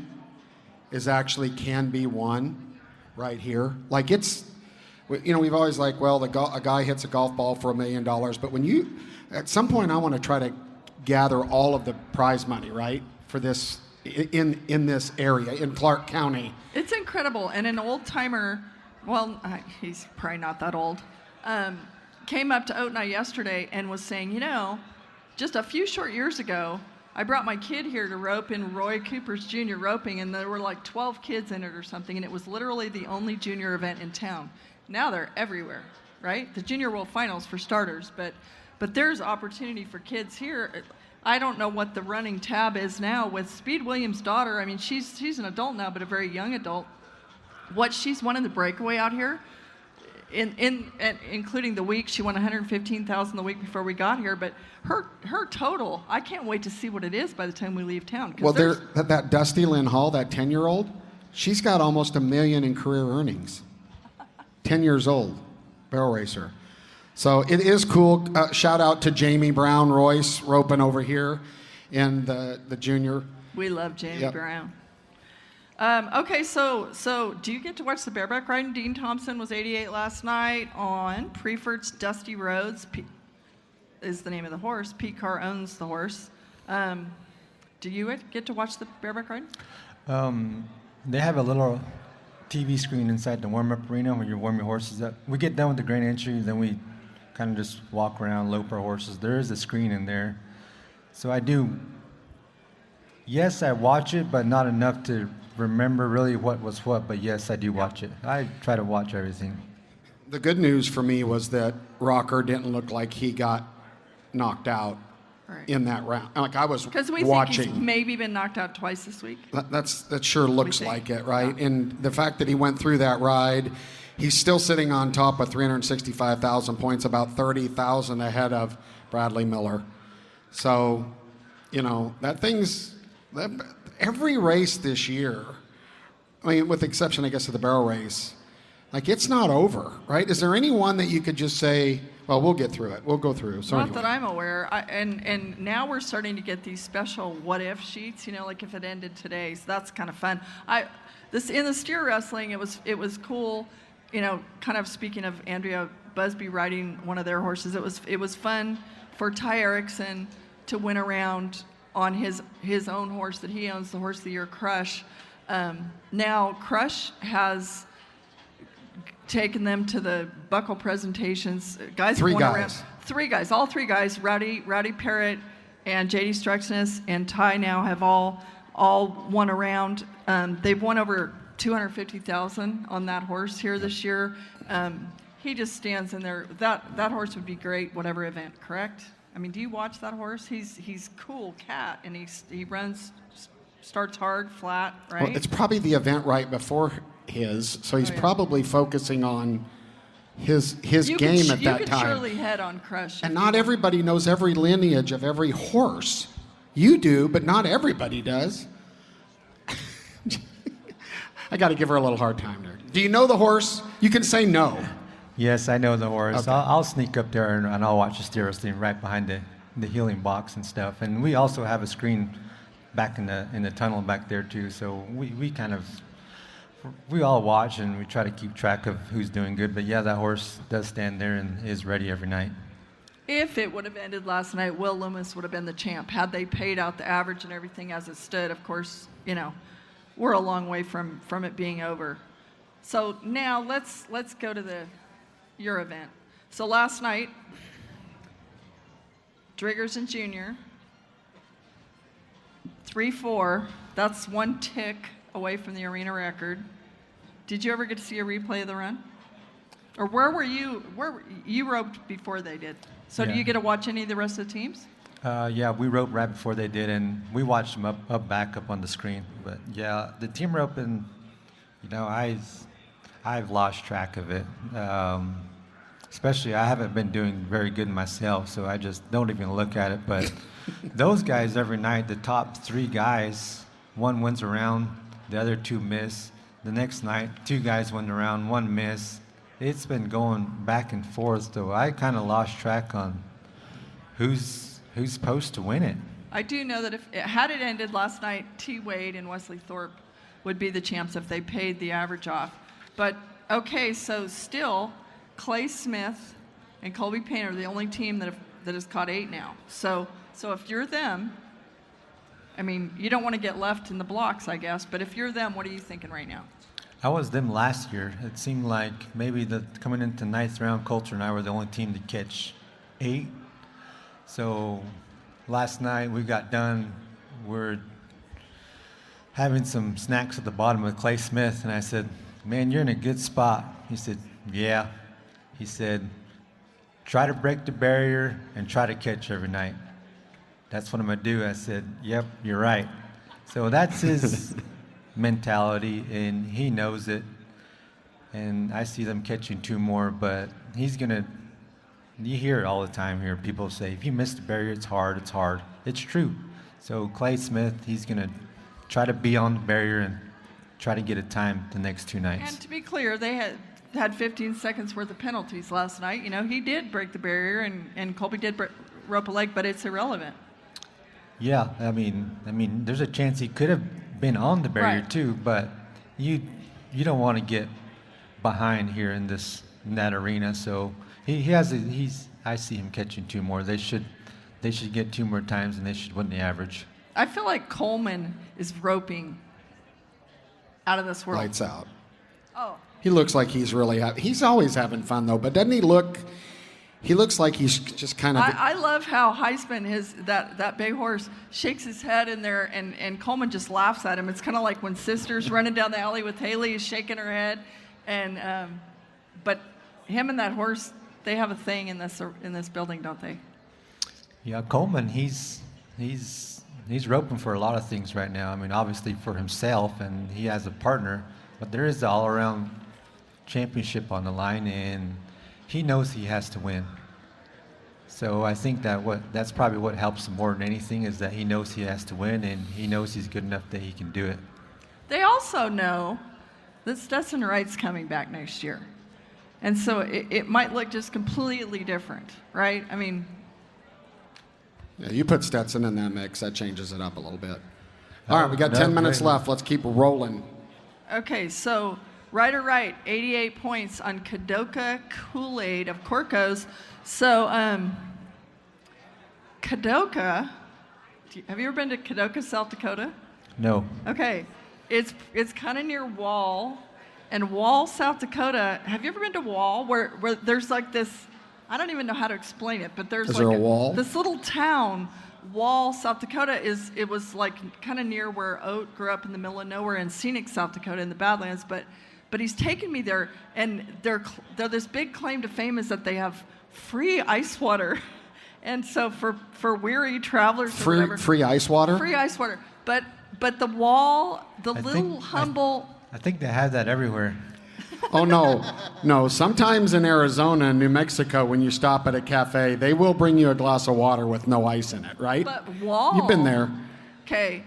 can be won right here? Like we've always like, well, a guy hits a golf ball for $1 million, but when at some point I want to try to gather all of the prize money, right, for this in this area in Clark County. It's incredible. And an old timer, well, he's probably not that old, came up to Oat and I yesterday and was saying, just a few short years ago, I brought my kid here to rope in Roy Cooper's junior roping, and there were like 12 kids in it or something, and it was literally the only junior event in town. Now they're everywhere, right? The Junior World Finals for starters, but there's opportunity for kids here. I don't know what the running tab is now with Speed Williams' daughter. I mean, she's an adult now, but a very young adult. What she's won in the breakaway out here, including the week, she won $115,000 the week before we got here. But her total, I can't wait to see what it is by the time we leave town. Well, that Dusty Lynn Hall, that 10-year-old, she's got almost $1 million in career earnings. 10 years old, barrel racer. So it is cool. Shout out to Jamie Brown Royce roping over here in the junior. We love Jamie Brown. Okay, so do you get to watch the bareback riding? Dean Thompson was 88 last night on Prefert's Dusty Roads. Is the name of the horse. Pete Carr owns the horse. Do you get to watch the bareback riding? They have a little TV screen inside the warm-up arena when you warm your horses up. We get done with the grand entry, then we kind of just walk around, lope our horses. There is a screen in there. So I do, yes, I watch it, but not enough to remember really what was what, but yes, I do watch it. I try to watch everything. The good news for me was that Rocker didn't look like he got knocked out Right. in that round. Like I was Because we watching. think he's maybe been knocked out twice this week. That sure looks think. like it, right? Yeah. And the fact that he went through that ride, he's still sitting on top with 365,000 points, about 30,000 ahead of Bradley Miller. So, every race this year, I mean, with the exception, I guess, of the barrel race, like it's not over, right? Is there any one that you could just say, well, we'll get through it. We'll go through. So Not anyway. that I'm aware. And now we're starting to get these special what-if sheets, like if it ended today. So that's kind of fun. In the steer wrestling, it was cool, kind of speaking of Andrea Busby riding one of their horses, it was fun for Ty Erickson to win around on his own horse that he owns, the Horse of the Year, Crush. Now, Crush has taken them to the buckle presentations. Guys Three won guys. around. Three guys, all three guys, Rowdy Parrott and J.D. Struxness and Ty now have all won around. They've won over 250,000 on that horse here this year. He just stands in there. That horse would be great, whatever event, correct? I mean, do you watch that horse? He's cool cat, and he runs, starts hard, flat, right? Well, it's probably the event right before his, so he's probably focusing on his game at that You could time. surely head on Crush. And not everybody knows every lineage of every horse. You do, but not everybody does. I got to give her a little hard time there. Do you know the horse? You can say no. Yes, I know the horse. Okay. I'll sneak up there and I'll watch the steer wrestling right behind the healing box and stuff. And we also have a screen back in the tunnel back there too. So we all watch and we try to keep track of who's doing good. But yeah, that horse does stand there and is ready every night. If it would have ended last night, Will Loomis would have been the champ. Had they paid out the average and everything as it stood, of course, we're a long way from it being over. So now let's go to your event. So last night, Driggers and Junior, 3-4. That's one tick away from the arena record. Did you ever get to see a replay of the run? Or where you roped before they did? So do Yeah. you get to watch any of the rest of the teams? Yeah, we roped right before they did, and we watched them back up on the screen. But yeah, the team roping, I've lost track of it. Especially, I haven't been doing very good myself, so I just don't even look at it. But those guys every night, the top three guys, one wins a round, the other two miss. The next night, two guys win a round, one miss. It's been going back and forth, so I kind of lost track on who's supposed to win it. I do know that had it ended last night, T. Wade and Wesley Thorpe would be the champs if they paid the average off. But okay, so still, Clay Smith and Colby Payne are the only team that has caught 8 now. So if you're them, I mean, you don't want to get left in the blocks, I guess. But if you're them, what are you thinking right now? I was them last year. It seemed like maybe coming into ninth round, Coulter and I were the only team to catch 8. So last night we got done. We're having some snacks at the bottom of Clay Smith, and I said, "Man, you're in a good spot." He said, "Yeah." He said, "Try to break the barrier and try to catch every night." That's what I'm going to do. I said, "Yep, you're right." So that's his mentality, and he knows it. And I see them catching 2 more, but he's going to, you hear it all the time here. People say, if you miss the barrier, it's hard, it's hard. It's true. So Clay Smith, he's going to try to be on the barrier and try to get a time the next 2 nights. And to be clear, they had 15 seconds worth of penalties last night. He did break the barrier, and Colby did rope a leg, but it's irrelevant. Yeah, I mean, there's a chance he could have been on the barrier Right. too, but you don't want to get behind here in that arena. So I see him catching 2 more. They should get 2 more times, and they should win the average. I feel like Coleman is roping out of this world. Lights out. Oh. He looks like he's really he's always having fun though, but doesn't he look He looks like he's just kind of. I love how Heisman, that bay horse, shakes his head in there, and Coleman just laughs at him. It's kind of like when Sister's running down the alley with Haley, is shaking her head, and but him and that horse, they have a thing in this building, don't they? Yeah, Coleman, he's roping for a lot of things right now. I mean, obviously for himself, and he has a partner, but there is the all-around championship on the line, and he knows he has to win. So I think that's probably what helps him more than anything, is that he knows he has to win, and he knows he's good enough that he can do it. They also know that Stetson Wright's coming back next year. And so it might look just completely different, right? I mean... Yeah, you put Stetson in that mix, that changes it up a little bit. All right, we got 10 minutes left. Let's keep rolling. Okay, so Ryder Wright, 88 points on Kadoka Kool-Aid of Corco's. So, Kadoka, have you ever been to Kadoka, South Dakota? No. Okay, it's kind of near Wall, and Wall, South Dakota. Have you ever been to Wall, where there's like this? I don't even know how to explain it, but there's there a wall? This little town, Wall, South Dakota. It was like kind of near where Oat grew up in the middle of nowhere in scenic South Dakota in the Badlands, but he's taken me there, and they're this big claim to fame is that they have free ice water, and so for weary travelers, free ice water. Free ice water, but the Wall, humble. I think they have that everywhere. Oh no! Sometimes in Arizona and New Mexico, when you stop at a cafe, they will bring you a glass of water with no ice in it, right? But Wall. You've been there. Okay.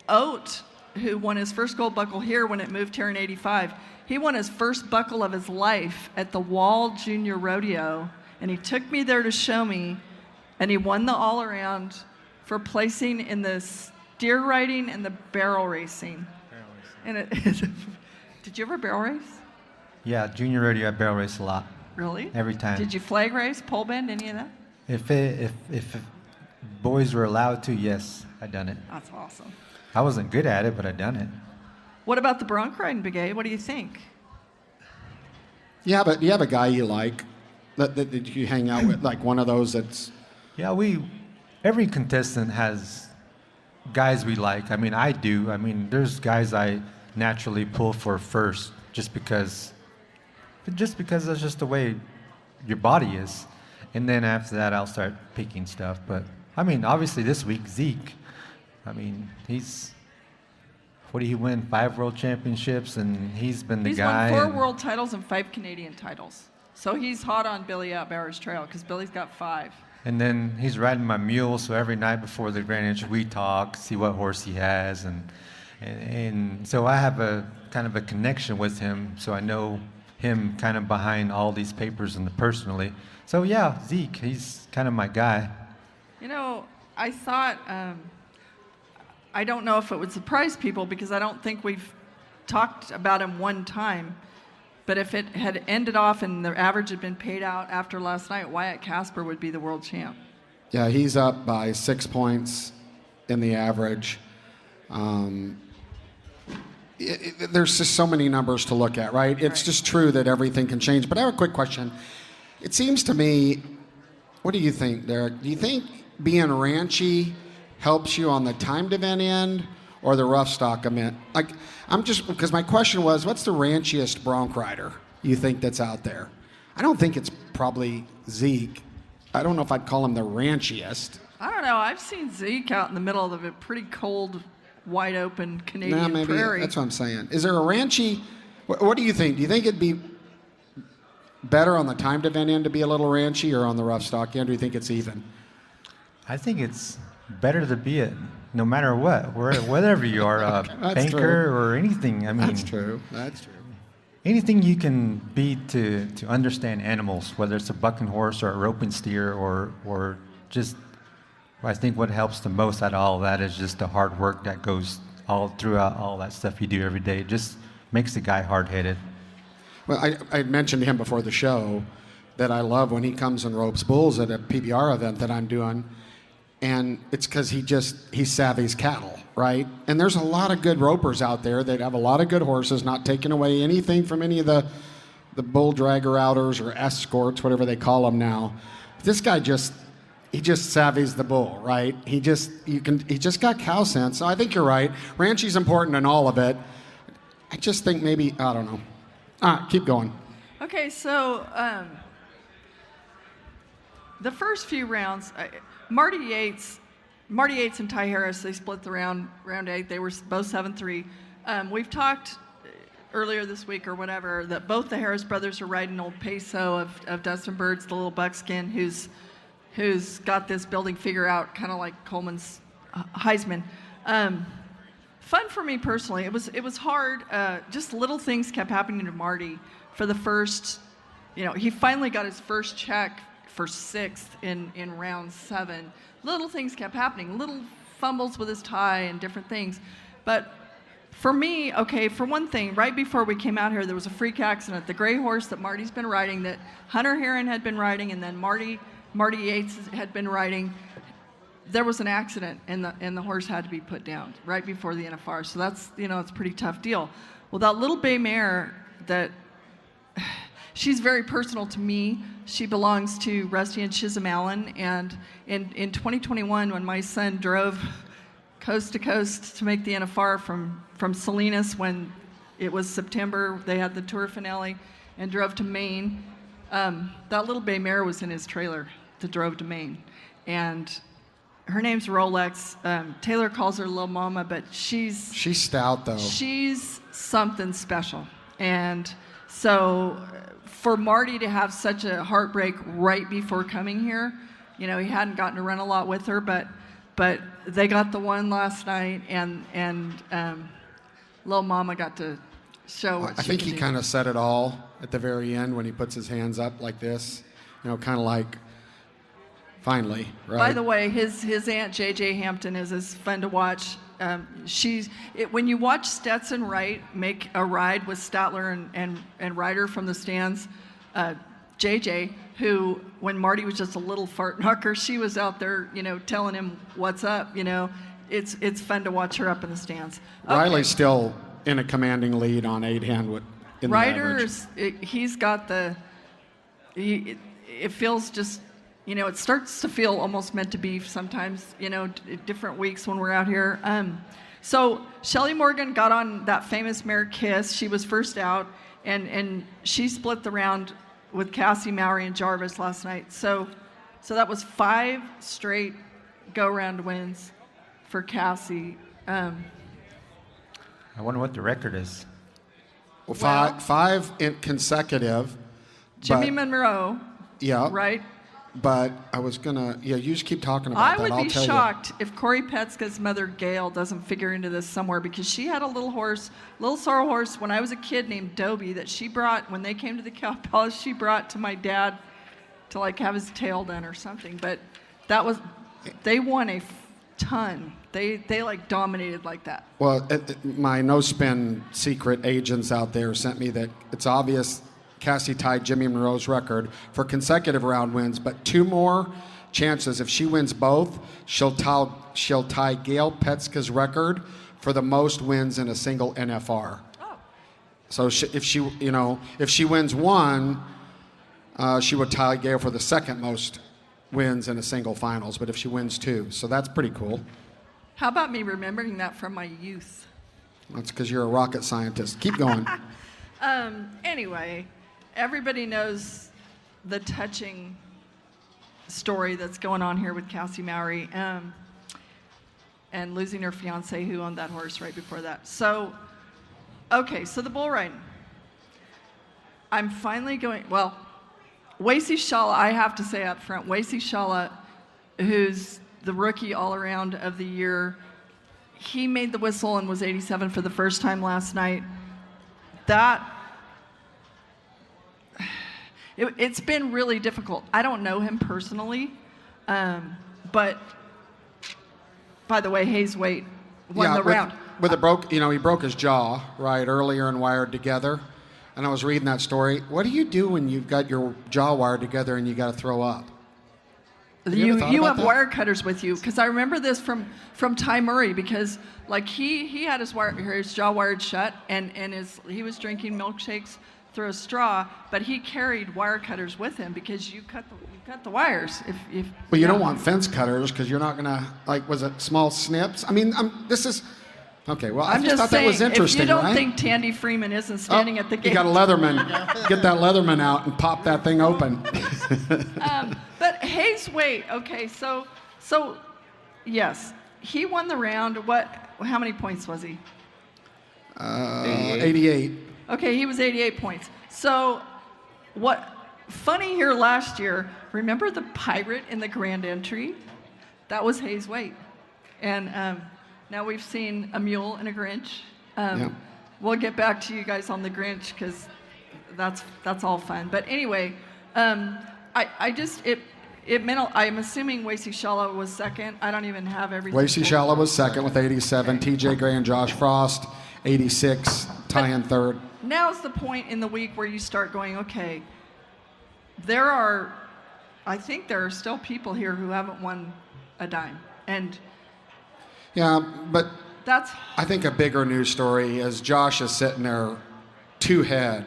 Oat, who won his first gold buckle here when it moved here in '85, he won his first buckle of his life at the Wall Junior Rodeo, and he took me there to show me, and he won the all-around for placing in the steer riding and the barrel racing. And did you ever barrel race? Yeah, junior rodeo, I barrel race a lot. Really? Every time. Did you flag race, pole bend, any of that? If boys were allowed to, yes, I done it. That's awesome. I wasn't good at it, but I done it. What about the bronc riding, Begay? What do you think? Yeah, but you have a guy you like that you hang out with, like one of those that's... Yeah, every contestant has guys we like. I mean, I do. I mean, there's guys I naturally pull for first just because that's just the way your body is. And then after that, I'll start picking stuff. But, I mean, obviously this week, Zeke, I mean, what did he win? 5 world championships, and he's been the guy. He's won 4 world titles and 5 Canadian titles. So he's hot on Billy out Bear's Trail because Billy's got 5. And then he's riding my mule, so every night before the Grand Entry, we talk, see what horse he has, and so I have a kind of a connection with him, so I know him kind of behind all these papers and personally. So yeah, Zeke, he's kind of my guy. You know, I thought, I don't know if it would surprise people because I don't think we've talked about him one time, but if it had ended off and the average had been paid out after last night, Wyatt Casper would be the world champ. Yeah, he's up by 6 points in the average. There's just so many numbers to look at, right? It's just true that everything can change. But I have a quick question. It seems to me, what do you think, Derrick? Do you think being ranchy helps you on the timed event end or the rough stock event? Like, because my question was, what's the ranchiest bronc rider you think that's out there? I don't think it's probably Zeke. I don't know if I'd call him the ranchiest. I don't know. I've seen Zeke out in the middle of a pretty cold, wide open Canadian prairie. That's what I'm saying. Is there a ranchy? What do you think? Do you think it'd be better on the timed event end to be a little ranchy or on the rough stock end? Or do you think it's even? I think it's better to be it, no matter what, whatever you are, a banker or anything. I mean, that's true. Anything you can be to understand animals, whether it's a bucking horse or a roping steer or just, I think what helps the most out of all of that is just the hard work that goes all throughout all that stuff you do every day. It just makes the guy hard-headed. Well, I mentioned to him before the show that I love when he comes and ropes bulls at a PBR event that I'm doing, and it's because he savvies cattle, right? And there's a lot of good ropers out there that have a lot of good horses, not taking away anything from any of the the bull dragger outers or escorts, whatever they call them now. This guy he just savvies the bull, right? He just got cow sense. So I think you're right. Ranchie's important in all of it. I just think maybe, I don't know. Keep going. Okay, so the first few rounds, Marty Yates and Ty Harris, they split the round 8. They were both 7-3. We've talked earlier this week or whatever that both the Harris brothers are riding old Peso of Dustin Bird's, the little buckskin who's got this building figure out, kind of like Coleman's Heisman. Fun for me personally. It was hard. Just little things kept happening to Marty for the first. He finally got his first check for 6th in round 7. Little things kept happening. Little fumbles with his tie and different things. But for me, okay, for one thing, right before we came out here, there was a freak accident. The gray horse that Marty's been riding, that Hunter Heron had been riding, and then Marty Yates had been riding. There was an accident, and the horse had to be put down right before the NFR. So that's, it's a pretty tough deal. Well, that little bay mare, she's very personal to me. She belongs to Rusty and Chisholm Allen. And in 2021, when my son drove coast to coast to make the NFR from Salinas, when it was September, they had the tour finale, and drove to Maine, that little bay mare was in his trailer that drove to Maine. And her name's Rolex. Taylor calls her Lil Mama, but she's stout, though. She's something special. And so for Marty to have such a heartbreak right before coming here, he hadn't gotten to run a lot with her, but they got the one last night, and Lil Mama got to show what I think he kind of said it all at the very end when he puts his hands up like this, kind of like, finally, right? By the way, his aunt JJ Hampton is as fun to watch. When you watch Stetson Wright make a ride with Statler and Ryder from the stands, JJ, who when Marty was just a little fart knocker, she was out there, telling him what's up. It's fun to watch her up in the stands. Okay. Riley's still in a commanding lead on 8-hand in Ryder the he's got it feels just. It starts to feel almost meant to be sometimes, different weeks when we're out here. So Shelly Morgan got on that famous mare Kiss. She was first out, and she split the round with Cassie, Mowry, and Jarvis last night. So that was 5 straight go-round wins for Cassie. I wonder what the record is. Well, five consecutive. Jimmy Monroe. Yeah. Right? But I was gonna, you just keep talking about that. I would be shocked if Corey Petska's mother, Gail, doesn't figure into this somewhere, because she had a little sorrel horse when I was a kid named Dobie that she brought, when they came to the Cow Palace, she brought to my dad to have his tail done or something. But they won a ton. They dominated like that. Well, my No Spin secret agents out there sent me that it's obvious Cassie tied Jimmy Monroe's record for consecutive round wins, but 2 more chances. If she wins both, she'll tie Gail Petska's record for the most wins in a single NFR. Oh. So if she wins one, she would tie Gail for the second most wins in a single finals. But if she wins 2, so that's pretty cool. How about me remembering that from my youth? That's because you're a rocket scientist. Keep going. Anyway. Everybody knows the touching story that's going on here with Cassie Mowry and losing her fiance who owned that horse right before that. So the bull riding. I'm finally going, Wasey Shalla, I have to say up front, Wasey Shalla, who's the rookie all-around of the year, he made the whistle and was 87 for the first time last night. It's been really difficult. I don't know him personally, but by the way, Hayes Waite won the round. He broke his jaw right earlier and wired together, and I was reading that story. What do you do when you've got your jaw wired together and you got to throw up? You have wire cutters with you, because I remember this from Ty Murray, because he had his jaw wired shut, and he was drinking milkshakes through a straw, but he carried wire cutters with him because you cut the wires. If Well, you don't want fence cutters because you're not gonna was it small snips? I mean, this is okay. Well, I I'm just thought saying, that was interesting. if you don't right? think Tandy Freeman isn't standing at the gate, You got a Leatherman. Get that Leatherman out and pop that thing open. But Hayes Waite, okay, so yes, he won the round. How many points was he? 88. Okay, he was 88 points. So funny here last year, remember the pirate in the grand entry? That was Hayes Waite. And now we've seen a mule and a Grinch. Yeah. We'll get back to you guys on the Grinch because that's all fun. But anyway, it meant, I'm assuming Wasey Shala was second. I don't even have everything. Wasey Shala was second with 87. TJ Gray and Josh Frost, 86. Ty in third. Now's the point in the week where you start going, okay, I think there are still people here who haven't won a dime. And Yeah, but that's, I think a bigger news story is Josh is sitting there two-head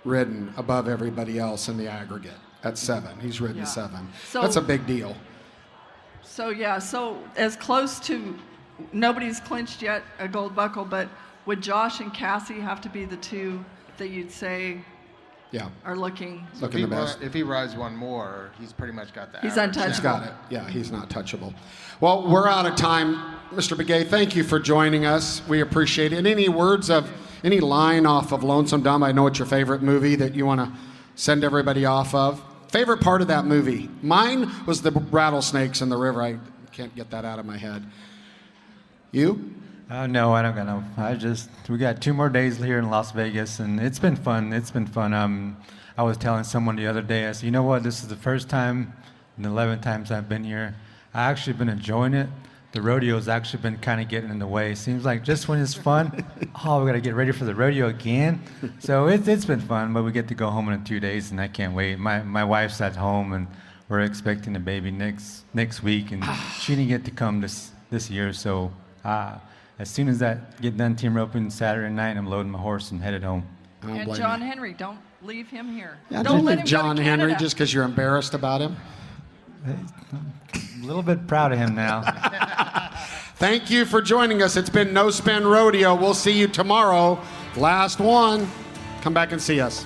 ridden above everybody else in the aggregate at 7. He's ridden 7. So- That's a big deal. so as close to, nobody's clinched yet a gold buckle, but would Josh and Cassie have to be the two that you'd say Yeah. are looking? Looking the best. If he rides one more, he's pretty much got that. He's untouchable. He's got it. Yeah, he's not touchable. Well, we're out of time. Mr. Begay, thank you for joining us. We appreciate it. Any line off of Lonesome Dumb? I know it's your favorite movie that you want to send everybody off of. Favorite part of that movie? Mine was the rattlesnakes in the river. I can't get that out of my head. You? No, I don't got no. We got 2 more days here in Las Vegas, and it's been fun. I was telling someone the other day, I said, you know what, this is the first time in the 11 times I've been here. I actually been enjoying it. The rodeo's actually been kind of getting in the way. Seems like just when it's fun, we got to get ready for the rodeo again. So it's been fun, but we get to go home in 2 days, and I can't wait. My wife's at home, and we're expecting a baby next week, and she didn't get to come this year. So as soon as that get done team roping Saturday night, I'm loading my horse and headed home. And John Henry, don't leave him here. Yeah, don't let leave him John go to Henry Canada. just because you're embarrassed about him. A little bit proud of him now. Thank you for joining us. It's been No Spin Rodeo. We'll see you tomorrow. Last one. Come back and see us.